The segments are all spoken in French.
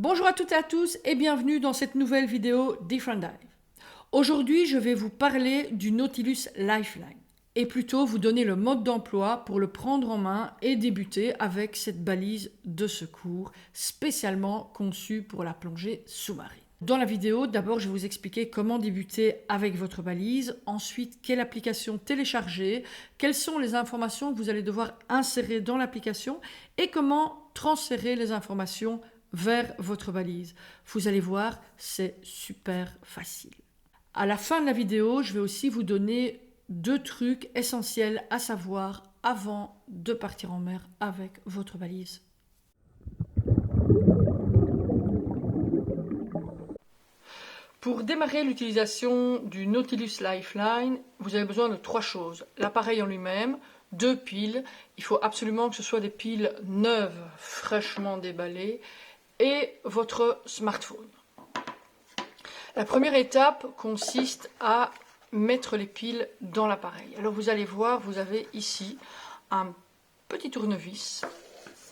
Bonjour à toutes et à tous et bienvenue dans cette nouvelle vidéo Different Dive. Aujourd'hui, je vais vous parler du Nautilus Lifeline et plutôt vous donner le mode d'emploi pour le prendre en main et débuter avec cette balise de secours spécialement conçue pour la plongée sous-marine. Dans la vidéo, d'abord, je vais vous expliquer comment débuter avec votre balise, ensuite quelle application télécharger, quelles sont les informations que vous allez devoir insérer dans l'application et comment transférer les informations vers votre balise. Vous allez voir, c'est super facile. À la fin de la vidéo, je vais aussi vous donner 2 trucs essentiels à savoir avant de partir en mer avec votre balise. Pour démarrer l'utilisation du Nautilus Lifeline, vous avez besoin de 3 choses. L'appareil en lui-même, 2 piles, il faut absolument que ce soit des piles neuves, fraîchement déballées, et votre smartphone. La première étape consiste à mettre les piles dans l'appareil. Alors vous allez voir, vous avez ici un petit tournevis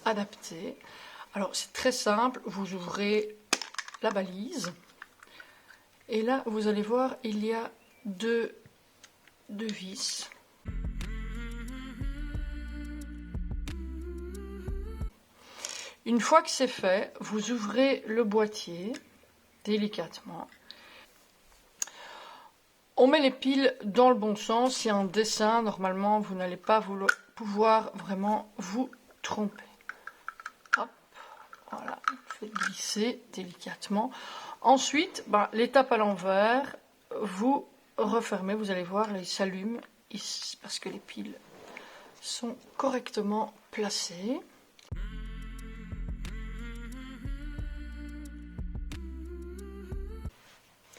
adapté. Alors c'est très simple, vous ouvrez la balise et là vous allez voir, il y a deux vis. Une fois que c'est fait, vous ouvrez le boîtier délicatement. On met les piles dans le bon sens. Il y a un dessin, normalement vous n'allez pas pouvoir vraiment vous tromper. Hop, voilà, faites glisser délicatement. Ensuite, l'étape à l'envers, vous refermez, vous allez voir, là, il s'allume parce que les piles sont correctement placées.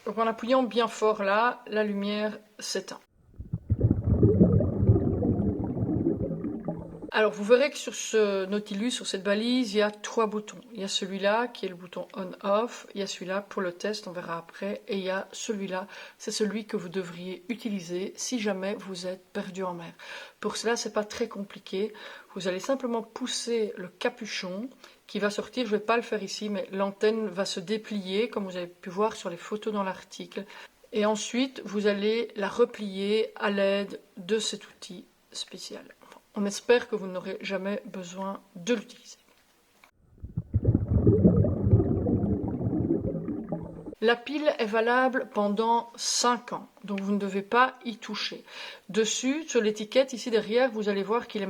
Donc en appuyant bien fort là, la lumière s'éteint. Alors vous verrez que sur ce Nautilus, sur cette balise, il y a 3 boutons. Il y a celui-là qui est le bouton on-off, il y a celui-là pour le test, on verra après, et il y a celui-là, c'est celui que vous devriez utiliser si jamais vous êtes perdu en mer. Pour cela, c'est pas très compliqué. Vous allez simplement pousser le capuchon qui va sortir, je ne vais pas le faire ici, mais l'antenne va se déplier, comme vous avez pu voir sur les photos dans l'article. Et ensuite, vous allez la replier à l'aide de cet outil spécial. On espère que vous n'aurez jamais besoin de l'utiliser. La pile est valable pendant 5 ans, donc vous ne devez pas y toucher. Dessus, sur l'étiquette, ici derrière, vous allez voir qu'il est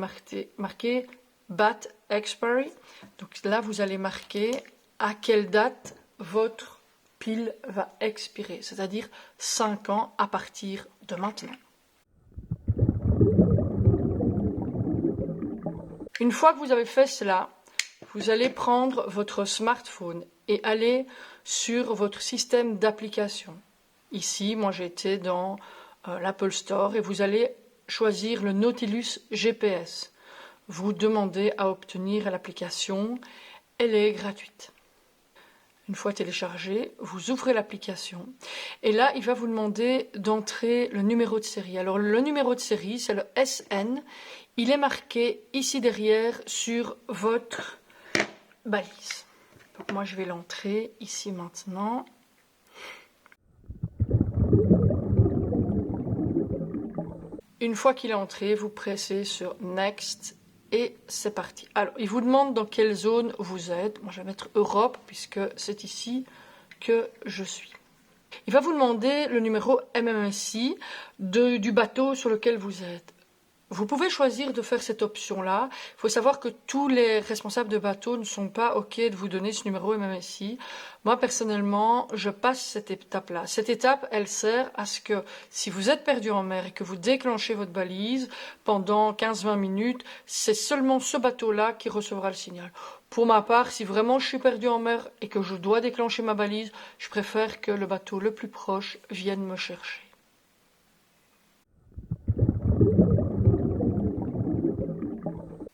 marqué Bat Expiry. Donc là, vous allez marquer à quelle date votre pile va expirer, c'est-à-dire 5 ans à partir de maintenant. Une fois que vous avez fait cela, vous allez prendre votre smartphone et aller sur votre système d'application. Ici, moi j'ai été dans l'Apple Store et vous allez choisir le Nautilus GPS. Vous demandez à obtenir l'application, elle est gratuite. Une fois téléchargée, vous ouvrez l'application et là, il va vous demander d'entrer le numéro de série. Alors, le numéro de série, c'est le SN. Il est marqué ici derrière sur votre balise. Donc, moi, je vais l'entrer ici maintenant. Une fois qu'il est entré, vous pressez sur Next. Et c'est parti. Alors, il vous demande dans quelle zone vous êtes. Moi, je vais mettre Europe, puisque c'est ici que je suis. Il va vous demander le numéro MMSI du bateau sur lequel vous êtes. Vous pouvez choisir de faire cette option-là. Il faut savoir que tous les responsables de bateau ne sont pas OK de vous donner ce numéro MMSI. Moi, personnellement, je passe cette étape-là. Cette étape, elle sert à ce que si vous êtes perdu en mer et que vous déclenchez votre balise pendant 15-20 minutes, c'est seulement ce bateau-là qui recevra le signal. Pour ma part, si vraiment je suis perdu en mer et que je dois déclencher ma balise, je préfère que le bateau le plus proche vienne me chercher.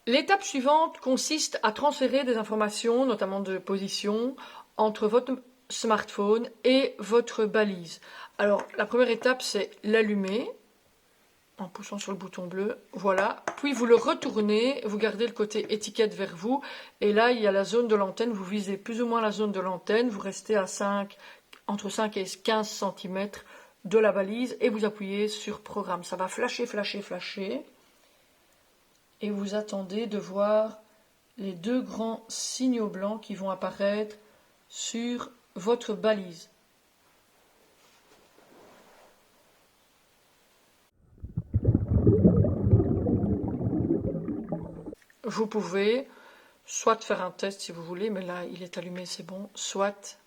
L'étape suivante consiste à transférer des informations, notamment de position, entre votre smartphone et votre balise. Alors, la première étape, c'est l'allumer. en poussant sur le bouton bleu, voilà. Puis vous le retournez, vous gardez le côté étiquette vers vous, et là il y a la zone de l'antenne, vous visez plus ou moins la zone de l'antenne, vous restez à entre 5 et 15 cm de la balise, et vous appuyez sur programme. Ça va flasher, flasher, flasher, et vous attendez de voir les deux grands signaux blancs qui vont apparaître sur votre balise. Vous pouvez soit faire un test si vous voulez, mais là il est allumé, c'est bon, soit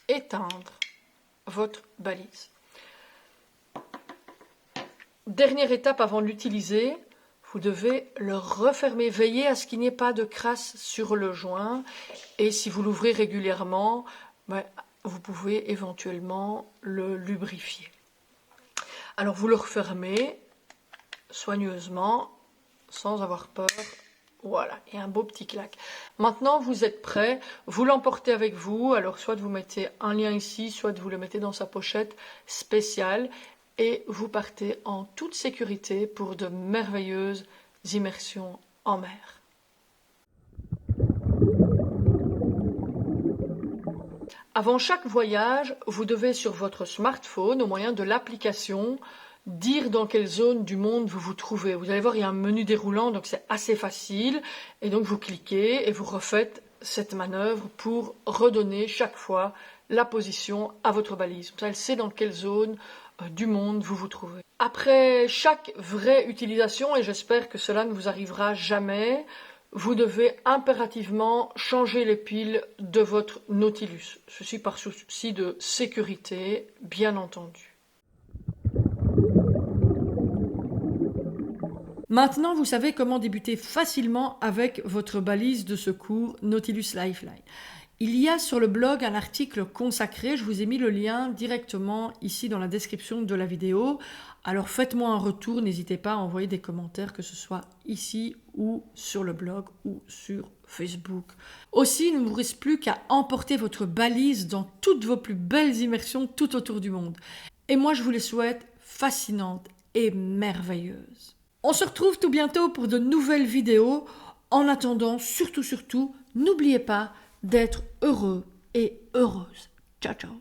éteindre votre balise. Dernière étape avant de l'utiliser, vous devez le refermer. Veillez à ce qu'il n'y ait pas de crasse sur le joint, et si vous l'ouvrez régulièrement, vous pouvez éventuellement le lubrifier. Alors vous le refermez soigneusement, sans avoir peur. Voilà, et un beau petit claque. Maintenant, vous êtes prêt, vous l'emportez avec vous. Alors, soit vous mettez un lien ici, soit vous le mettez dans sa pochette spéciale, et vous partez en toute sécurité pour de merveilleuses immersions en mer. Avant chaque voyage, vous devez sur votre smartphone, au moyen de l'application, dire dans quelle zone du monde vous vous trouvez. Vous allez voir, il y a un menu déroulant, donc c'est assez facile. Et donc vous cliquez et vous refaites cette manœuvre pour redonner chaque fois la position à votre balise. Comme ça, elle sait dans quelle zone du monde vous vous trouvez. Après chaque vraie utilisation, et j'espère que cela ne vous arrivera jamais, vous devez impérativement changer les piles de votre Nautilus. Ceci par souci de sécurité, bien entendu. Maintenant, vous savez comment débuter facilement avec votre balise de secours Nautilus Lifeline. Il y a sur le blog un article consacré, je vous ai mis le lien directement ici dans la description de la vidéo. Alors faites-moi un retour, n'hésitez pas à envoyer des commentaires, que ce soit ici ou sur le blog ou sur Facebook. Aussi, il ne vous reste plus qu'à emporter votre balise dans toutes vos plus belles immersions tout autour du monde. Et moi, je vous les souhaite fascinantes et merveilleuses. On se retrouve tout bientôt pour de nouvelles vidéos. En attendant, surtout, n'oubliez pas d'être heureux et heureuse. Ciao, ciao.